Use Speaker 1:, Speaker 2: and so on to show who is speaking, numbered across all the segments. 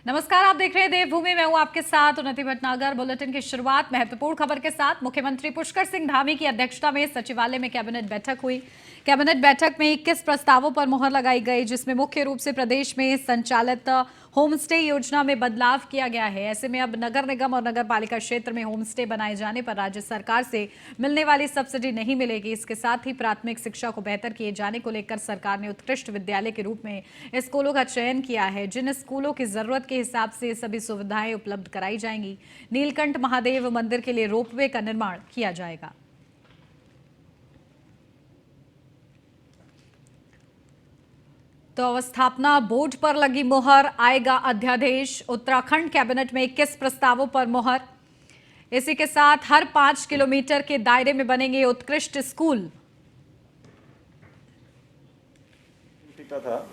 Speaker 1: नमस्कार, आप देख रहे हैं देवभूमि। मैं हूं आपके साथ उन्नति भटनागर। बुलेटिन की शुरुआत महत्वपूर्ण खबर के साथ। मुख्यमंत्री पुष्कर सिंह धामी की अध्यक्षता में सचिवालय में कैबिनेट बैठक हुई। कैबिनेट बैठक में 21 प्रस्तावों पर मुहर लगाई गई, जिसमें मुख्य रूप से प्रदेश में संचालित होम स्टे योजना में बदलाव किया गया है। ऐसे में अब नगर निगम और नगर पालिका क्षेत्र में होम स्टे बनाए जाने पर राज्य सरकार से मिलने वाली सब्सिडी नहीं मिलेगी। इसके साथ ही प्राथमिक शिक्षा को बेहतर किए जाने को लेकर सरकार ने उत्कृष्ट विद्यालय के रूप में स्कूलों का चयन किया है, जिन स्कूलों की जरूरत के हिसाब से सभी सुविधाएं उपलब्ध कराई जाएंगी। नीलकंठ महादेव मंदिर के लिए रोपवे का निर्माण किया जाएगा। तो अवस्थापना बोर्ड पर लगी मोहर, आएगा अध्यादेश। उत्तराखंड कैबिनेट में 21 प्रस्तावों पर मोहर। इसी के साथ हर 5 किलोमीटर के दायरे में बनेंगे उत्कृष्ट स्कूल।
Speaker 2: था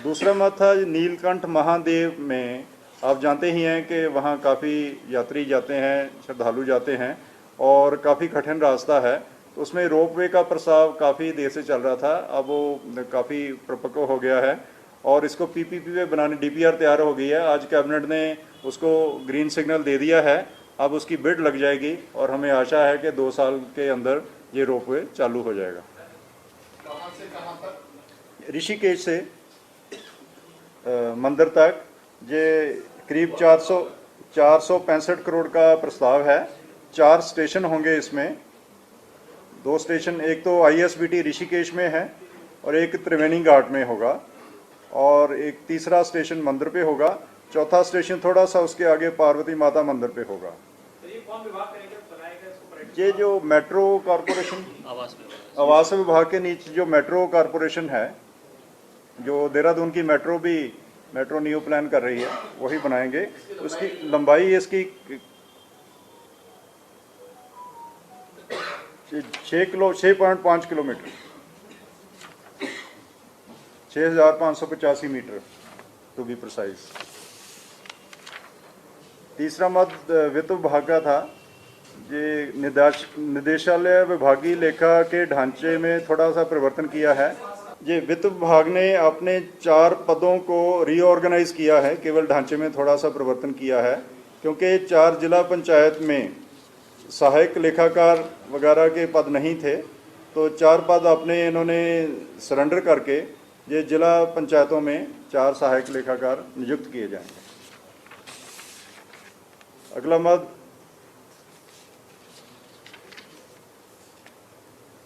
Speaker 2: दूसरा मत था नीलकंठ महादेव में। आप जानते ही हैं कि वहाँ काफ़ी यात्री जाते हैं, श्रद्धालु जाते हैं और काफ़ी कठिन रास्ता है। तो उसमें रोपवे का प्रस्ताव काफ़ी देर से चल रहा था, अब वो काफ़ी परिपक्व हो गया है और इसको पीपीपी में बनाने डीपीआर तैयार हो गई है। आज कैबिनेट ने उसको ग्रीन सिग्नल दे दिया है, अब उसकी बिड लग जाएगी और हमें आशा है कि 2 साल के अंदर ये रोपवे चालू हो जाएगा।
Speaker 3: कहाँ से कहाँ तक?
Speaker 2: ऋषिकेश से मंदिर तक ये करीब 465 करोड़ का प्रस्ताव है। 4 स्टेशन होंगे इसमें। 2 स्टेशन, एक तो आईएसबीटी ऋषिकेश में है और एक त्रिवेणी घाट में होगा और एक तीसरा स्टेशन मंदिर पे होगा। चौथा स्टेशन थोड़ा सा उसके आगे पार्वती माता मंदिर पे होगा।
Speaker 3: तो ये कौन विभाग करेगा, बनाएगा इसको?
Speaker 2: ये जो मेट्रो कॉरपोरेशन, आवास विभाग के नीचे जो मेट्रो कॉरपोरेशन है, जो देहरादून की मेट्रो न्यू प्लान कर रही है, वही बनाएंगे। उसकी लंबाई इसकी 6.5 किलोमीटर, 6585 मीटर टू बी प्रिसाइज। तीसरा मत वित्त विभाग का था। ये निदेशालय विभागीय लेखा के ढांचे में थोड़ा सा परिवर्तन किया है। ये वित्त विभाग ने अपने 4 पदों को रीऑर्गेनाइज किया है, केवल ढांचे में थोड़ा सा परिवर्तन किया है, क्योंकि 4 जिला पंचायत में सहायक लेखाकार वगैरह के पद नहीं थे, तो 4 पद अपने इन्होंने सरेंडर करके ये जिला पंचायतों में 4 सहायक लेखाकार नियुक्त किए जाएंगे। अगला मत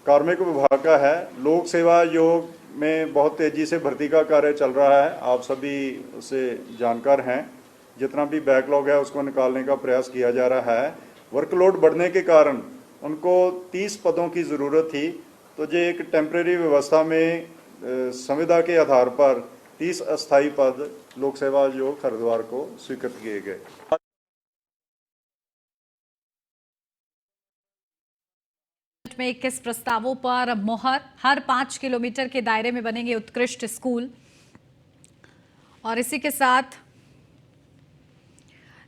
Speaker 2: कार्मिक विभाग का है। लोक सेवा आयोग में बहुत तेज़ी से भर्ती का कार्य चल रहा है, आप सभी उससे जानकार हैं। जितना भी बैकलॉग है उसको निकालने का प्रयास किया जा रहा है। वर्कलोड बढ़ने के कारण उनको 30 पदों की ज़रूरत थी, तो ये एक टेम्परेरी व्यवस्था में संविदा के आधार पर 30 अस्थायी पद लोक सेवा आयोग हरिद्वार को स्वीकृत किए गए।
Speaker 1: में 21 प्रस्तावों पर मोहर। हर 5 किलोमीटर के दायरे में बनेंगे उत्कृष्ट स्कूल। और इसी के साथ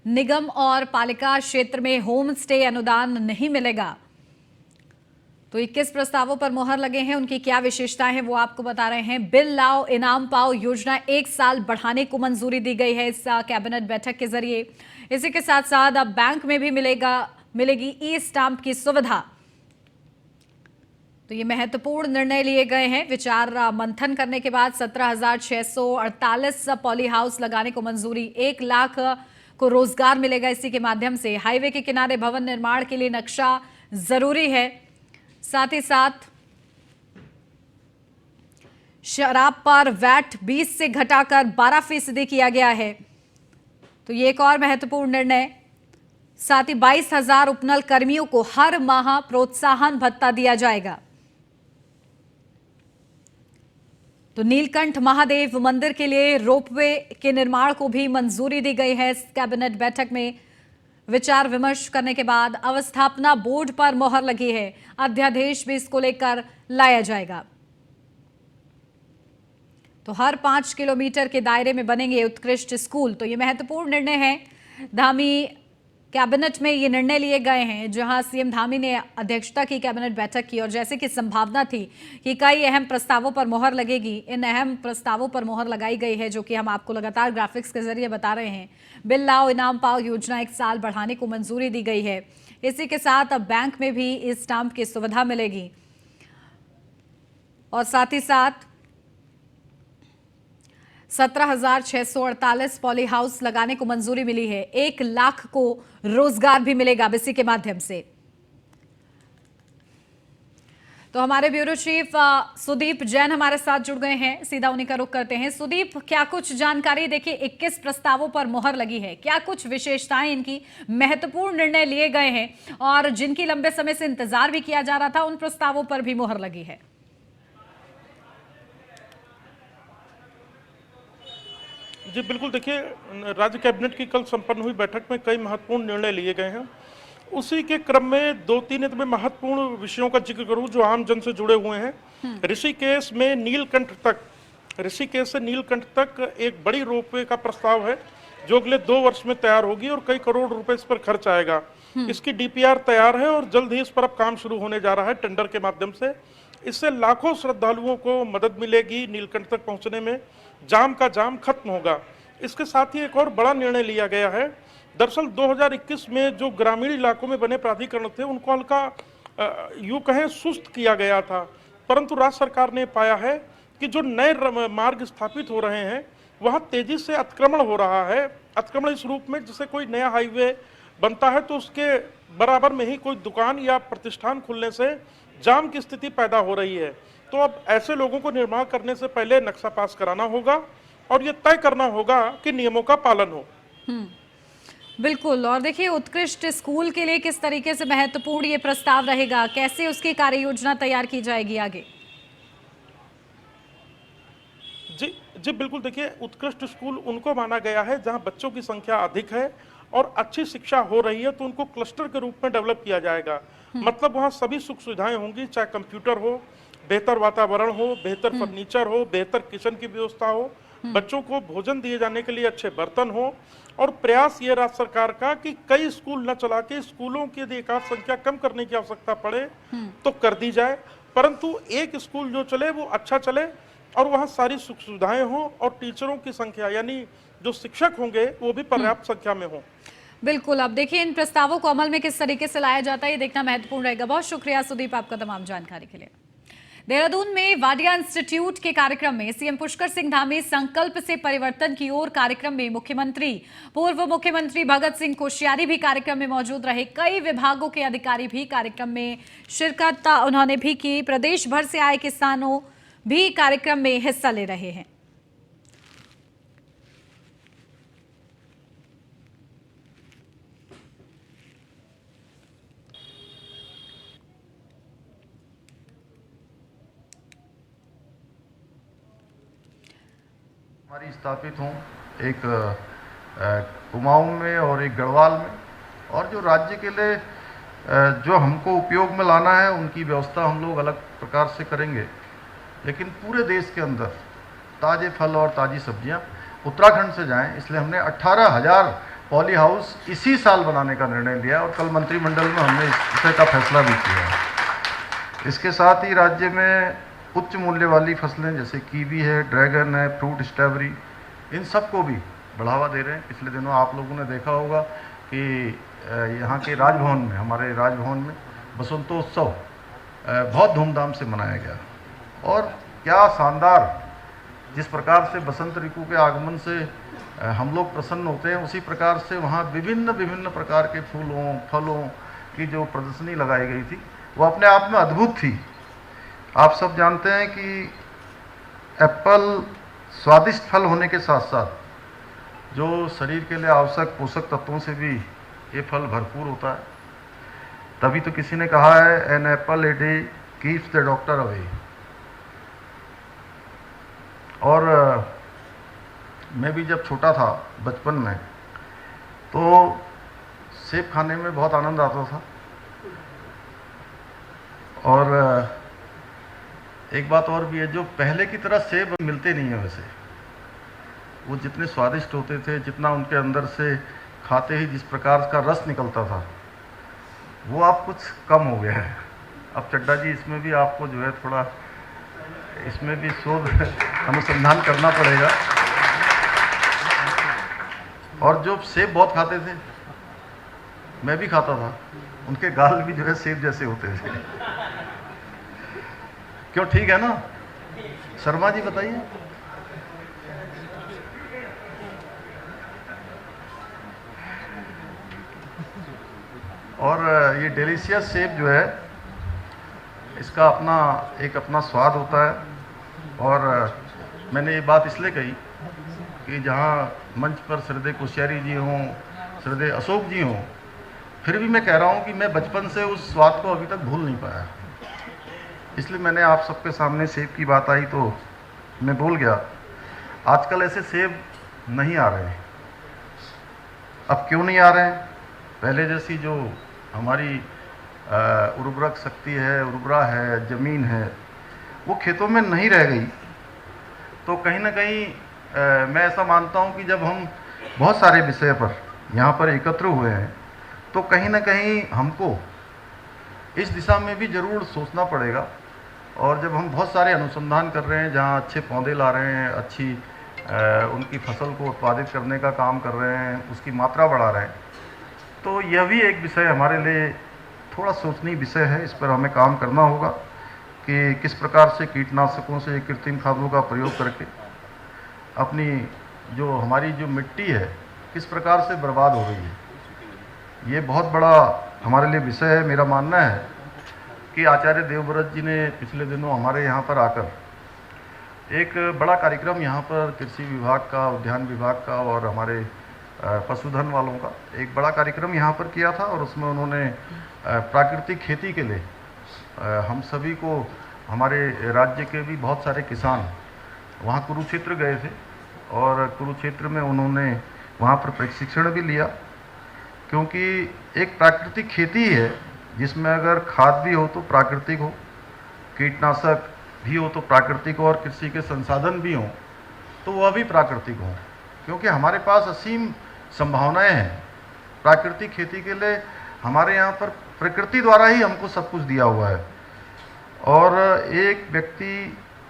Speaker 1: निगम और पालिका क्षेत्र में होम स्टे अनुदान नहीं मिलेगा। तो 21 प्रस्तावों पर मोहर लगे हैं। उनकी क्या विशेषताएं हैं वो आपको बता रहे हैं। बिल लाओ इनाम पाओ योजना 1 साल बढ़ाने को मंजूरी दी गई है इस कैबिनेट बैठक के जरिए। इसी के साथ साथ अब बैंक में भी मिलेगी ई स्टाम्प की सुविधा। तो ये महत्वपूर्ण निर्णय लिए गए हैं। विचार मंथन करने के बाद 17,648 पॉली हाउस लगाने को मंजूरी। 1 लाख को रोजगार मिलेगा इसी के माध्यम से। हाईवे के किनारे भवन निर्माण के लिए नक्शा जरूरी है। साथ ही साथ शराब पर वैट 20 से घटाकर 12% किया गया है। तो ये एक और महत्वपूर्ण निर्णय। साथ ही 22,000 उपनल कर्मियों को हर माह प्रोत्साहन भत्ता दिया जाएगा। तो नीलकंठ महादेव मंदिर के लिए रोपवे के निर्माण को भी मंजूरी दी गई है। इस कैबिनेट बैठक में विचार विमर्श करने के बाद अवस्थापना बोर्ड पर मोहर लगी है। अध्यादेश भी इसको लेकर लाया जाएगा। तो हर 5 किलोमीटर के दायरे में बनेंगे उत्कृष्ट स्कूल। तो ये महत्वपूर्ण निर्णय है। धामी कैबिनेट में ये निर्णय लिए गए हैं, जहां सीएम धामी ने अध्यक्षता की कैबिनेट बैठक की और जैसे कि संभावना थी कि कई अहम प्रस्तावों पर मोहर लगेगी, इन अहम प्रस्तावों पर मोहर लगाई गई है, जो कि हम आपको लगातार ग्राफिक्स के जरिए बता रहे हैं। बिल लाओ इनाम पाओ योजना 1 साल बढ़ाने को मंजूरी दी गई है। इसी के साथ अब बैंक में भी इस स्टाम्प की सुविधा मिलेगी और साथ ही साथ 17,648 पॉली हाउस लगाने को मंजूरी मिली है। 1 लाख को रोजगार भी मिलेगा इसी के माध्यम से। तो हमारे ब्यूरो चीफ सुदीप जैन हमारे साथ जुड़ गए हैं, सीधा उन्हीं का रुख करते हैं। सुदीप, क्या कुछ जानकारी? देखिए 21 प्रस्तावों पर मोहर लगी है, क्या कुछ विशेषताएं इनकी, महत्वपूर्ण निर्णय लिए गए हैं और जिनकी लंबे समय से इंतजार भी किया जा रहा था, उन प्रस्तावों पर भी मोहर लगी है?
Speaker 4: जी बिल्कुल, देखिए राज्य कैबिनेट की कल संपन्न हुई बैठक में कई महत्वपूर्ण निर्णय लिए गए हैं। उसी के क्रम में 2-3 में महत्वपूर्ण विषयों का जिक्र करूं जो आम जन से जुड़े हुए हैं। ऋषिकेश से नीलकंठ तक एक बड़ी रोपवे का प्रस्ताव है जो अगले 2 वर्ष में तैयार होगी और कई करोड़ रुपए इस पर खर्च आएगा। इसकी डीपीआर तैयार है और जल्द ही इस पर अब काम शुरू होने जा रहा है टेंडर के माध्यम से। इससे लाखों श्रद्धालुओं को मदद मिलेगी, नीलकंठ तक पहुंचने में जाम का जाम खत्म होगा। इसके साथ ही एक और बड़ा निर्णय लिया गया है। दरअसल 2021 में जो ग्रामीण इलाकों में बने प्राधिकरण थे उनको हल्का यूं कहें सुस्त किया गया था, परंतु राज्य सरकार ने पाया है कि जो नए मार्ग स्थापित हो रहे हैं वहां तेजी से अतिक्रमण हो रहा है। अतिक्रमण इस रूप में जैसे कोई नया हाईवे बनता है तो उसके बराबर में ही कोई दुकान या प्रतिष्ठान खुलने से जाम की स्थिति पैदा हो रही है। तो अब ऐसे लोगों को निर्माण करने से पहले नक्शा पास कराना होगा और ये तय करना होगा कि नियमों का पालन हो।
Speaker 1: बिल्कुल। और देखिए उत्कृष्ट स्कूल के लिए किस तरीके से महत्वपूर्ण ये प्रस्ताव रहेगा, कैसे उसकी कार्य योजना तैयार की जाएगी आगे?
Speaker 4: जी बिल्कुल, देखिए उत्कृष्ट स्कूल उनको माना गया है जहां बच्चों की संख्या अधिक है और अच्छी शिक्षा हो रही है, तो उनको क्लस्टर के रूप में डेवलप किया जाएगा। मतलब वहां सभी सुख सुविधाएं होंगी, चाहे कंप्यूटर हो, बेहतर वातावरण हो, बेहतर फर्नीचर हो, बेहतर किचन की व्यवस्था हो, बच्चों को भोजन दिए जाने के लिए अच्छे बर्तन हो। और प्रयास ये राज्य सरकार का कि कई स्कूल न चला के स्कूलों की यदि एकाध संख्या कम करने की आवश्यकता पड़े तो कर दी जाए, परंतु एक स्कूल जो चले वो अच्छा चले और वहाँ सारी सुख सुविधाएं हों और टीचरों की संख्या यानी जो शिक्षक होंगे वो भी पर्याप्त संख्या में हों।
Speaker 1: बिल्कुल। अब देखिए इन प्रस्तावों को अमल में किस तरीके से लाया जाता है ये देखना महत्वपूर्ण रहेगा। बहुत शुक्रिया सुदीप आपका तमाम जानकारी के लिए। देहरादून में वाडिया इंस्टीट्यूट के कार्यक्रम में सीएम पुष्कर सिंह धामी संकल्प से परिवर्तन की ओर कार्यक्रम में मुख्यमंत्री, पूर्व मुख्यमंत्री भगत सिंह कोश्यारी भी कार्यक्रम में मौजूद रहे। कई विभागों के अधिकारी भी कार्यक्रम में शिरकत उन्होंने भी की। प्रदेश भर से आए किसानों भी कार्यक्रम में हिस्सा ले रहे हैं।
Speaker 5: हमारी स्थापित हों, एक कुमाऊं में और एक गढ़वाल में, और जो राज्य के लिए जो हमको उपयोग में लाना है उनकी व्यवस्था हम लोग अलग प्रकार से करेंगे, लेकिन पूरे देश के अंदर ताज़े फल और ताज़ी सब्जियां उत्तराखंड से जाएं, इसलिए हमने 18,000 पॉली हाउस इसी साल बनाने का निर्णय लिया और कल मंत्रिमंडल में हमने इस का फैसला भी किया है। इसके साथ ही राज्य में उच्च मूल्य वाली फसलें जैसे कीवी है, ड्रैगन है, फ्रूट स्ट्रॉबेरी, इन सबको भी बढ़ावा दे रहे हैं। पिछले दिनों आप लोगों ने देखा होगा कि यहाँ के राजभवन में, हमारे राजभवन में बसंतोत्सव बहुत धूमधाम से मनाया गया और क्या शानदार, जिस प्रकार से बसंत ऋतु के आगमन से हम लोग प्रसन्न होते हैं, उसी प्रकार से वहाँ विभिन्न प्रकार के फूलों फलों की जो प्रदर्शनी लगाई गई थी वो अपने आप में अद्भुत थी। आप सब जानते हैं कि एप्पल स्वादिष्ट फल होने के साथ साथ जो शरीर के लिए आवश्यक पोषक तत्वों से भी ये फल भरपूर होता है। तभी तो किसी ने कहा है, an apple a day keeps the doctor away. और मैं भी जब छोटा था बचपन में तो सेब खाने में बहुत आनंद आता था। और एक बात और भी है, जो पहले की तरह सेब मिलते नहीं है, वैसे वो जितने स्वादिष्ट होते थे, जितना उनके अंदर से खाते ही जिस प्रकार का रस निकलता था वो अब कुछ कम हो गया है। अब चड्डा जी इसमें भी आपको जो है थोड़ा इसमें भी शोध अनुसंधान करना पड़ेगा। और जो सेब बहुत खाते थे, मैं भी खाता था, उनके गाल भी जो है सेब जैसे होते थे। क्यों, ठीक है ना? शर्मा जी बताइए। और ये डिलीशियस सेब जो है इसका अपना स्वाद होता है। और मैंने ये बात इसलिए कही कि जहाँ मंच पर श्रद्धेय कोश्यारी जी हों, श्रद्धेय अशोक जी हों, फिर भी मैं कह रहा हूँ कि मैं बचपन से उस स्वाद को अभी तक भूल नहीं पाया। इसलिए मैंने आप सबके सामने सेब की बात आई तो मैं भूल गया। आजकल ऐसे सेब नहीं आ रहे हैं। अब क्यों नहीं आ रहे हैं? पहले जैसी जो हमारी उर्वरक शक्ति है, उर्वरा है, ज़मीन है, वो खेतों में नहीं रह गई। तो कहीं ना कहीं मैं ऐसा मानता हूँ कि जब हम बहुत सारे विषय पर यहाँ पर एकत्र हुए हैं तो कहीं ना कहीं हमको इस दिशा में भी ज़रूर सोचना पड़ेगा। और जब हम बहुत सारे अनुसंधान कर रहे हैं, जहाँ अच्छे पौधे ला रहे हैं, अच्छी उनकी फसल को उत्पादित करने का काम कर रहे हैं, उसकी मात्रा बढ़ा रहे हैं, तो यह भी एक विषय हमारे लिए थोड़ा सोचनीय विषय है। इस पर हमें काम करना होगा कि किस प्रकार से कीटनाशकों से, कृत्रिम खादों का प्रयोग करके अपनी जो हमारी जो मिट्टी है किस प्रकार से बर्बाद हो रही है। ये बहुत बड़ा हमारे लिए विषय है। मेरा मानना है कि आचार्य देवव्रत जी ने पिछले दिनों हमारे यहाँ पर आकर एक बड़ा कार्यक्रम यहाँ पर कृषि विभाग का, उद्यान विभाग का और हमारे पशुधन वालों का एक बड़ा कार्यक्रम यहाँ पर किया था। और उसमें उन्होंने प्राकृतिक खेती के लिए हम सभी को, हमारे राज्य के भी बहुत सारे किसान वहाँ कुरुक्षेत्र गए थे और कुरुक्षेत्र में उन्होंने वहाँ पर प्रशिक्षण भी लिया। क्योंकि एक प्राकृतिक खेती है जिसमें अगर खाद भी हो तो प्राकृतिक हो, कीटनाशक भी हो तो प्राकृतिक हो, और कृषि के संसाधन भी हों तो वह भी प्राकृतिक हों। क्योंकि हमारे पास असीम संभावनाएं हैं प्राकृतिक खेती के लिए। हमारे यहाँ पर प्रकृति द्वारा ही हमको सब कुछ दिया हुआ है। और एक व्यक्ति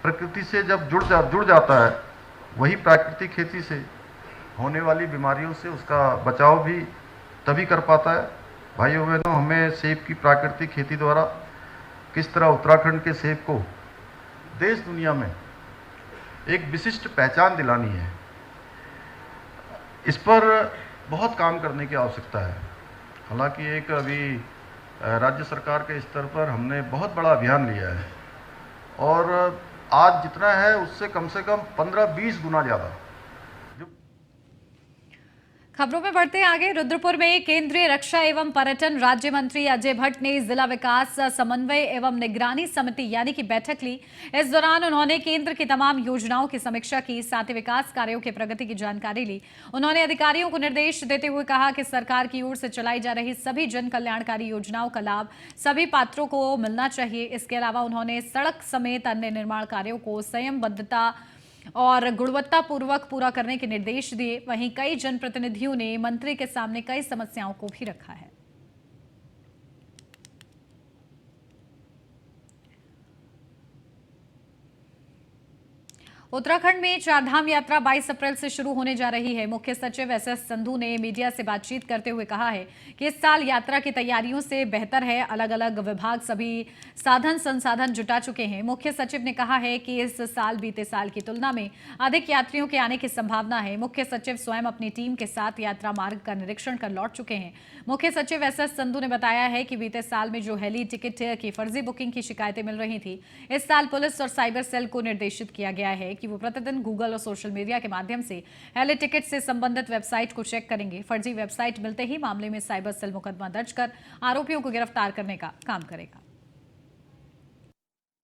Speaker 5: प्रकृति से जब जुड़ जाता है, वही प्राकृतिक खेती से होने वाली बीमारियों से उसका बचाव भी तभी कर पाता है। भाइयों बहनों, हमें सेब की प्राकृतिक खेती द्वारा किस तरह उत्तराखंड के सेब को देश दुनिया में एक विशिष्ट पहचान दिलानी है, इस पर बहुत काम करने की आवश्यकता है। हालांकि एक अभी राज्य सरकार के स्तर पर हमने बहुत बड़ा अभियान लिया है और आज जितना है उससे कम से कम 15-20 गुना ज़्यादा।
Speaker 1: खबरों में बढ़ते हैं आगे। रुद्रपुर में केंद्रीय रक्षा एवं पर्यटन राज्य मंत्री अजय भट्ट ने जिला विकास समन्वय एवं निगरानी समिति यानी कि बैठक ली। इस दौरान उन्होंने केंद्र की तमाम योजनाओं की समीक्षा की, साथ ही विकास कार्यों की प्रगति की जानकारी ली। उन्होंने अधिकारियों को निर्देश देते हुए कहा कि सरकार की ओर से चलाई जा रही सभी जन कल्याणकारी योजनाओं का लाभ सभी पात्रों को मिलना चाहिए। इसके अलावा उन्होंने सड़क समेत अन्य निर्माण कार्यों को संयमबद्धता और गुणवत्तापूर्वक पूरा करने के निर्देश दिए। वहीं कई जनप्रतिनिधियों ने मंत्री के सामने कई समस्याओं को भी रखा है। उत्तराखंड में चारधाम यात्रा 22 अप्रैल से शुरू होने जा रही है। मुख्य सचिव एसएस संधू ने मीडिया से बातचीत करते हुए कहा है कि इस साल यात्रा की तैयारियों से बेहतर है। अलग अलग विभाग सभी साधन संसाधन जुटा चुके हैं। मुख्य सचिव ने कहा है कि इस साल बीते साल की तुलना में अधिक यात्रियों के आने की संभावना है। मुख्य सचिव स्वयं अपनी टीम के साथ यात्रा मार्ग का निरीक्षण कर लौट चुके हैं। मुख्य सचिव एसएस संधू ने बताया है कि बीते साल में जो हेली टिकट की फर्जी बुकिंग की शिकायतें मिल रही थी, इस साल पुलिस और साइबर सेल को निर्देशित किया गया है कि वो प्रतिदिन गूगल और सोशल मीडिया के माध्यम से हेली टिकट से संबंधित वेबसाइट को चेक करेंगे। फर्जी वेबसाइट मिलते ही मामले में साइबर सेल मुकदमा दर्ज कर आरोपियों को गिरफ्तार करने का काम करेगा।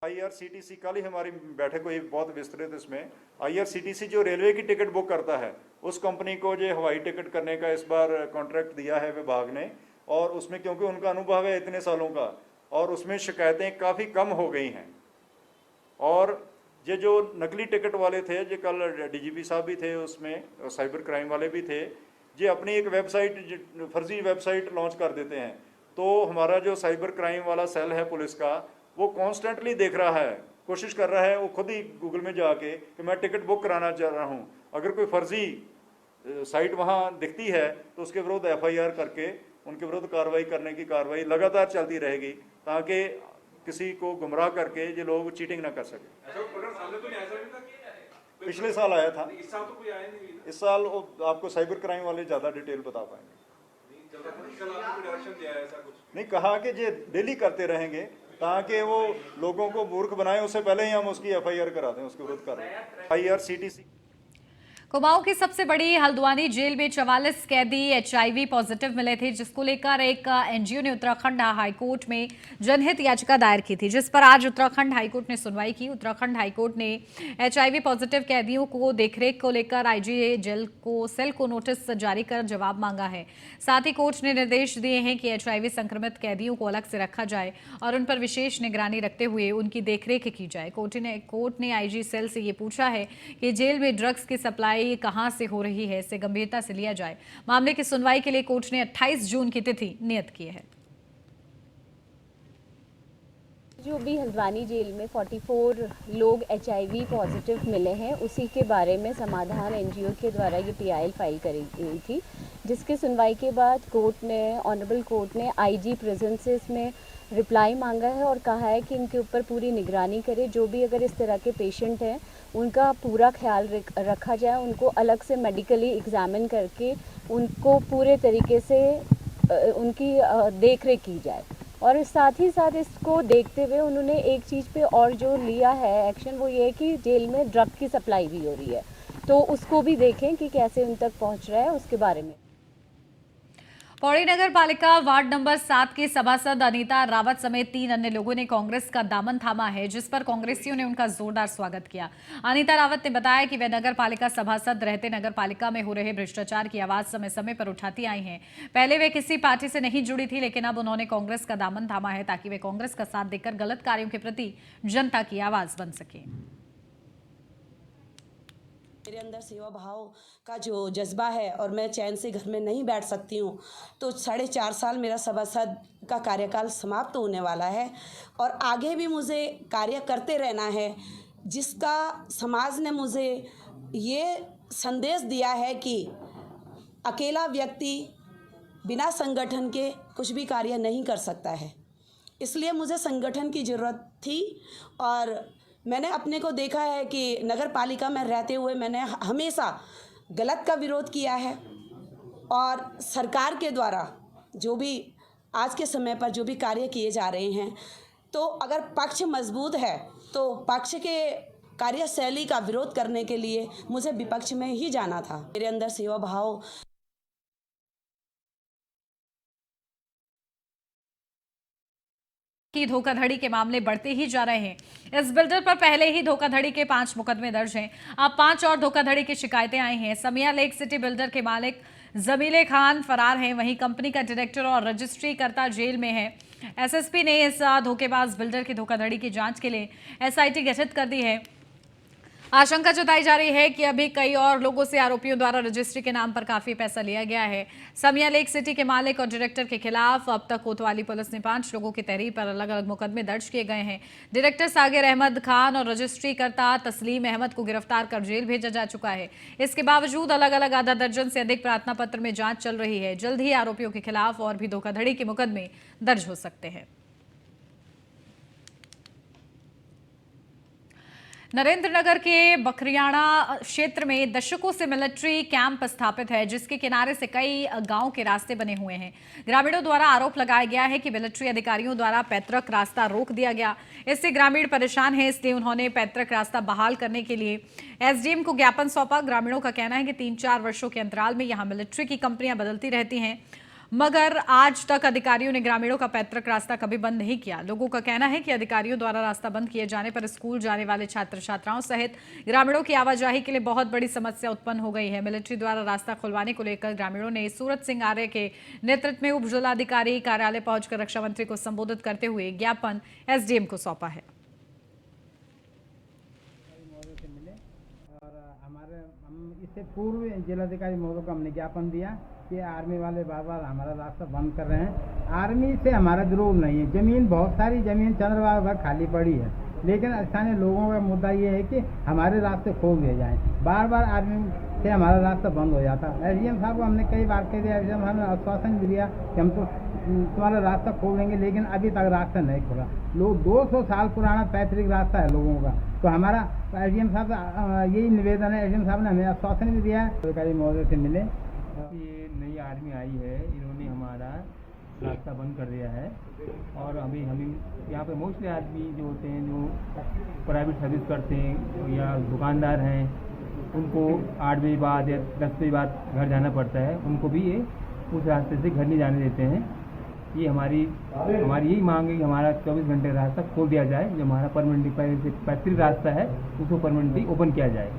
Speaker 2: IRCTC कल ही हमारी बैठक हुई बहुत विस्तृत। इसमें IRCTC जो रेलवे की टिकट बुक करता है उस कंपनी को जो हवाई टिकट करने का इस बार कॉन्ट्रैक्ट दिया है विभाग ने, और उसमें क्योंकि उनका अनुभव है इतने सालों का और उसमें शिकायतें काफ़ी कम हो गई हैं। और ये जो नकली टिकट वाले थे, जो कल DGP साहब भी थे उसमें, साइबर क्राइम वाले भी थे, ये अपनी एक वेबसाइट फर्जी वेबसाइट लॉन्च कर देते हैं, तो हमारा जो साइबर क्राइम वाला सेल है पुलिस का, वो कॉन्स्टेंटली देख रहा है, कोशिश कर रहा है, वो खुद ही गूगल में जाके कि मैं टिकट बुक कराना चाह रहा हूँ, अगर कोई फर्जी साइट वहाँ दिखती है तो उसके विरुद्ध FIR करके उनके विरुद्ध कार्रवाई करने की कार्रवाई लगातार चलती रहेगी, ताकि किसी को गुमराह करके ये लोग चीटिंग ना कर सके।
Speaker 3: ऐसा कोई प्रकरण सामने तो नहीं आया सर अभी तक?
Speaker 2: पिछले साल आया था,
Speaker 3: इस साल तो कोई आया नहीं है।
Speaker 2: इस साल आपको साइबर क्राइम वाले ज़्यादा डिटेल बता पाएंगे।
Speaker 3: जब तक इस साल आपने कोई डायरेक्शन दिया है ऐसा कुछ?
Speaker 2: नहीं, कहा कि ये डेली करते रहेंगे ताकि वो लोगों को मूर्ख बनाए, उससे पहले ही हम उसकी FIR करा दें, उसके विरुद्ध कार्रवाई। IRCTC
Speaker 1: कुमाऊं की सबसे बड़ी हल्द्वानी जेल में 44 कैदी HIV पॉजिटिव मिले थे, जिसको लेकर एक NGO ने उत्तराखंड हाईकोर्ट में जनहित याचिका दायर की थी, जिस पर आज उत्तराखंड हाईकोर्ट ने सुनवाई की। उत्तराखंड हाईकोर्ट ने HIV पॉजिटिव कैदियों को देखरेख को लेकर IG जेल को सेल को नोटिस जारी कर जवाब मांगा है। साथ ही कोर्ट ने निर्देश दिए हैं कि HIV संक्रमित कैदियों को अलग से रखा जाए और उन पर विशेष निगरानी रखते हुए उनकी देखरेख की जाए। कोर्ट ने IG सेल से ये पूछा है कि जेल में ड्रग्स की सप्लाई कहां से हो रही है, इसे गंभीरता से लिया जाए। मामले की सुनवाई के लिए कोर्ट ने 28 जून की तिथि नियत की है।
Speaker 6: जो भी हल्द्वानी जेल में 44 लोग HIV पॉजिटिव मिले हैं, उसी के बारे में समाधान NGO के द्वारा ये PIL फाइल करी गई थी, जिसके सुनवाई के बाद ऑनरेबल कोर्ट ने IG प्रिजन से इसमें रिप्लाई मांगा है और कहा है कि इनके ऊपर पूरी निगरानी करे। जो भी अगर इस तरह के पेशेंट हैं उनका पूरा ख्याल रखा जाए, उनको अलग से मेडिकली एग्जामिन करके उनको पूरे तरीके से उनकी देखरेख की जाए। और साथ ही साथ इसको देखते हुए उन्होंने एक चीज़ पे और जो लिया है एक्शन, वो ये है कि जेल में ड्रग की सप्लाई भी हो रही है, तो उसको भी देखें कि कैसे उन तक पहुंच रहा है, उसके बारे में।
Speaker 1: पौड़ी नगर पालिका वार्ड नंबर 7 की सभासद अनीता रावत समेत 3 अन्य लोगों ने कांग्रेस का दामन थामा है, जिस पर कांग्रेसियों ने उनका जोरदार स्वागत किया। अनीता रावत ने बताया कि वे नगर पालिका सभासद रहते नगर पालिका में हो रहे भ्रष्टाचार की आवाज समय समय पर उठाती आई हैं। पहले वे किसी पार्टी से नहीं जुड़ी थी, लेकिन अब उन्होंने कांग्रेस का दामन थामा है ताकि वे कांग्रेस का साथ देकर गलत कार्यों के प्रति जनता की आवाज बन सके।
Speaker 7: मेरे अंदर सेवा भाव का जो जज्बा है और मैं चैन से घर में नहीं बैठ सकती हूँ, तो 4.5 साल मेरा सभासद का कार्यकाल समाप्त होने वाला है और आगे भी मुझे कार्य करते रहना है, जिसका समाज ने मुझे ये संदेश दिया है कि अकेला व्यक्ति बिना संगठन के कुछ भी कार्य नहीं कर सकता है। इसलिए मुझे संगठन की ज़रूरत थी और मैंने अपने को देखा है कि नगर पालिका में रहते हुए मैंने हमेशा गलत का विरोध किया है और सरकार के द्वारा जो भी आज के समय पर जो भी कार्य किए जा रहे हैं, तो अगर पक्ष मजबूत है तो पक्ष के कार्यशैली का विरोध करने के लिए मुझे विपक्ष में ही जाना था। मेरे अंदर सेवा भाव
Speaker 1: की धोखाधड़ी के मामले बढ़ते ही जा रहे हैं। इस बिल्डर पर पहले ही धोखाधड़ी के 5 मुकदमे दर्ज हैं। अब 5 और धोखाधड़ी की शिकायतें आई हैं। समिया लेक सिटी बिल्डर के मालिक जमीले खान फरार हैं, वहीं कंपनी का डायरेक्टर और रजिस्ट्री कर्ता जेल में है। SSP ने इस धोखेबाज बिल्डर की धोखाधड़ी की जांच के लिए SIT गठित कर दी है। आशंका जताई जा रही है कि अभी कई और लोगों से आरोपियों द्वारा रजिस्ट्री के नाम पर काफी पैसा लिया गया है। समिया लेक सिटी के मालिक और डायरेक्टर के खिलाफ अब तक कोतवाली पुलिस ने 5 लोगों की तहरीर पर अलग अलग मुकदमे दर्ज किए गए हैं। डायरेक्टर सागिर अहमद खान और रजिस्ट्री कर्ता तस्लीम अहमद को गिरफ्तार कर जेल भेजा जा चुका है। इसके बावजूद अलग अलग आधा दर्जन से अधिक प्रार्थना पत्र में जांच चल रही है। जल्द ही आरोपियों के खिलाफ और भी धोखाधड़ी के मुकदमे दर्ज हो सकते हैं। नरेंद्रनगर के बखरियाना क्षेत्र में दशकों से मिलिट्री कैंप स्थापित है, जिसके किनारे से कई गांव के रास्ते बने हुए हैं। ग्रामीणों द्वारा आरोप लगाया गया है कि मिलिट्री अधिकारियों द्वारा पैतृक रास्ता रोक दिया गया। इससे ग्रामीण परेशान हैं, इसलिए उन्होंने पैतृक रास्ता बहाल करने के लिए SDM को ज्ञापन सौंपा। ग्रामीणों का कहना है कि 3-4 वर्षों के अंतराल में यहाँ मिलिट्री की कंपनियां बदलती रहती हैं, मगर आज तक अधिकारियों ने ग्रामीणों का पैतृक रास्ता कभी बंद नहीं किया। लोगों का कहना है कि अधिकारियों द्वारा रास्ता बंद किए जाने पर स्कूल जाने वाले छात्र छात्राओं सहित ग्रामीणों की आवाजाही के लिए बहुत बड़ी समस्या उत्पन्न हो गई है। मिलिट्री द्वारा रास्ता खुलवाने को लेकर ग्रामीणों ने सूरत सिंह आर्य के नेतृत्व में उप जिलाधिकारी कार्यालय पहुंचकर रक्षा मंत्री को संबोधित करते हुए ज्ञापन SDM को सौंपा है।
Speaker 8: और हम इससे इससे पूर्व जिलाधिकारी महोदय को हमने ज्ञापन दिया कि आर्मी वाले बार बार हमारा रास्ता बंद कर रहे हैं। आर्मी से हमारा विरोध नहीं है, ज़मीन बहुत सारी ज़मीन चंद्रबाबू भर खाली पड़ी है, लेकिन स्थानीय लोगों का मुद्दा ये है कि हमारे रास्ते खोल दिए जाएँ। बार बार आर्मी से हमारा रास्ता बंद हो जाता। एसडीएम साहब को हमने कई बार कह दिया, एसडीएम साहब ने आश्वासन भी दिया कि हम तो तुम्हारा रास्ता खोल देंगे, लेकिन अभी तक रास्ता नहीं खुला। लोग 200 साल पुराना पैतृक रास्ता है लोगों का, तो हमारा एसडीएम साहब का यही निवेदन है। एसडीएम साहब ने हमें आश्वासन भी दिया है। अधिकारी महोदय से मिले, ये नई आर्मी आई है, इन्होंने हमारा रास्ता बंद कर दिया है और अभी हम यहाँ पे मोस्टली आदमी जो होते हैं, जो प्राइवेट सर्विस करते हैं या दुकानदार हैं, उनको 8 बजे बाद या 10 बजे बाद घर जाना पड़ता है, उनको भी ये उस रास्ते से घर नहीं जाने देते हैं। ये हमारी यही मांग है कि हमारा 24 घंटे रास्ता खोल दिया जाए। जो हमारा परमानेंटली पैतृक रास्ता है उसको परमानेंटली ओपन किया जाए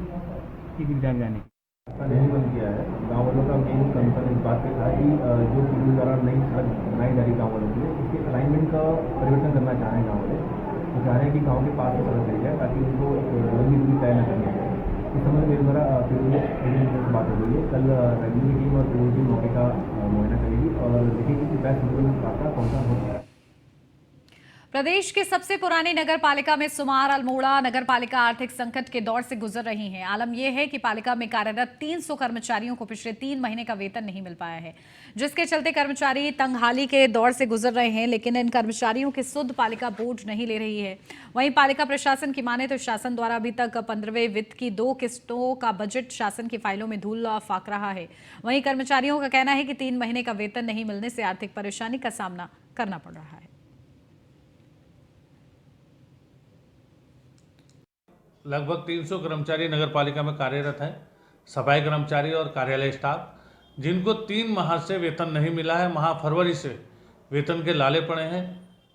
Speaker 8: किसी भी टाइम जाने।
Speaker 9: नहीं बंद किया है। गाँव वालों का मेन कंसर्न इस बात पे था कि जो पुलिस द्वारा नई सड़क बनाई जा रही गाँव वालों के लिए, इसके अलाइनमेंट का परिवर्तन करना चाह रहे हैं गाँव वाले। वो चाह रहे हैं कि गाँव के पास में सड़क दी जाए ताकि उनको लंबी दूरी तय न करनी पड़े। इस समय मेरे द्वारा से बात हो रही है। कल रेवन्यू टीम और पीओ टीम मौके का मुआयना करेगी और देखेगी कि बेस्ट रास्ता कौन सा हो।
Speaker 1: प्रदेश की सबसे पुरानी नगर पालिका में सुमार अल्मोड़ा नगर पालिका आर्थिक संकट के दौर से गुजर रही है। आलम यह है कि पालिका में कार्यरत 300 कर्मचारियों को पिछले 3 महीने का वेतन नहीं मिल पाया है, जिसके चलते कर्मचारी तंगहाली के दौर से गुजर रहे हैं। लेकिन इन कर्मचारियों की सुध पालिका बोर्ड नहीं ले रही है। वहीं पालिका प्रशासन की माने तो शासन द्वारा अभी तक 15वें वित्त की 2 किस्तों का बजट शासन की फाइलों में धूल फाक रहा है। वहीं कर्मचारियों का कहना है कि 3 महीने का वेतन नहीं मिलने से आर्थिक परेशानी का सामना करना पड़ रहा है।
Speaker 10: लगभग 300 कर्मचारी नगर पालिका में कार्यरत हैं, सफाई कर्मचारी और कार्यालय स्टाफ, जिनको 3 माह से वेतन नहीं मिला है। माह फरवरी से वेतन के लाले पड़े हैं।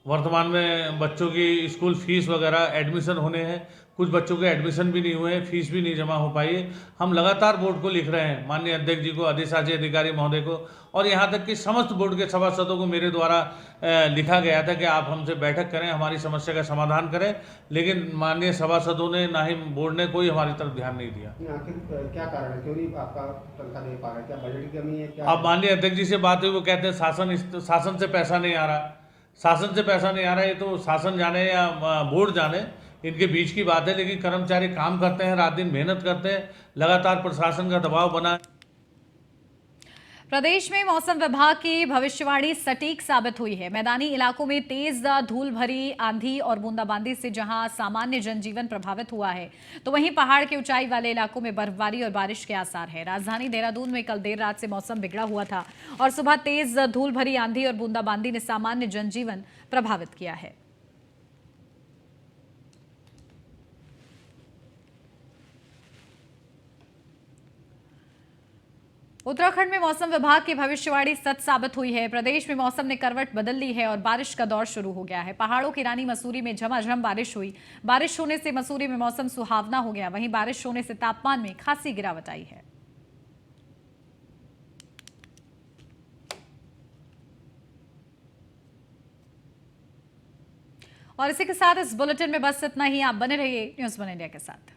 Speaker 10: वर्तमान में बच्चों की स्कूल फीस वगैरह एडमिशन होने हैं, कुछ बच्चों के एडमिशन भी नहीं हुए हैं, फीस भी नहीं जमा हो पाई है। हम लगातार बोर्ड को लिख रहे हैं, माननीय अध्यक्ष जी को, अधिशासी अधिकारी महोदय को, और यहाँ तक कि समस्त बोर्ड के सभासदों को मेरे द्वारा लिखा गया था कि आप हमसे बैठक करें, हमारी समस्या का समाधान करें। लेकिन माननीय सभासदों ने, ना ही बोर्ड ने कोई हमारी तरफ ध्यान नहीं दिया।
Speaker 9: आखिर क्या कारण है, क्यों नहीं आपका तनख्वाह दे पा रहा है? क्या बजट की कमी है क्या?
Speaker 10: अब माननीय अध्यक्ष जी से बात हुई, वो कहते हैं शासन से पैसा नहीं आ रहा। शासन से पैसा नहीं आ रहा है, ये तो शासन जाने या बोर्ड जाने, इनके बीच की बात है। लेकिन कर्मचारी काम करते हैं, रात दिन मेहनत करते हैं, लगातार प्रशासन का दबाव बना है।
Speaker 1: प्रदेश में मौसम विभाग की भविष्यवाणी सटीक साबित हुई है। मैदानी इलाकों में तेज धूल भरी आंधी और बूंदाबांदी से जहां सामान्य जनजीवन प्रभावित हुआ है, तो वहीं पहाड़ के ऊंचाई वाले इलाकों में बर्फबारी और बारिश के आसार है। राजधानी देहरादून में कल देर रात से मौसम बिगड़ा हुआ था और सुबह तेज धूल भरी आंधी और बूंदाबांदी ने सामान्य जनजीवन प्रभावित किया है। उत्तराखंड में मौसम विभाग की भविष्यवाणी सच साबित हुई है। प्रदेश में मौसम ने करवट बदल ली है और बारिश का दौर शुरू हो गया है। पहाड़ों की रानी मसूरी में झमाझम बारिश हुई। बारिश होने से मसूरी में मौसम सुहावना हो गया। वहीं बारिश होने से तापमान में खासी गिरावट आई है। और इसी के साथ इस बुलेटिन में बस इतना ही। आप बने रहिए न्यूज़ 1 इंडिया के साथ।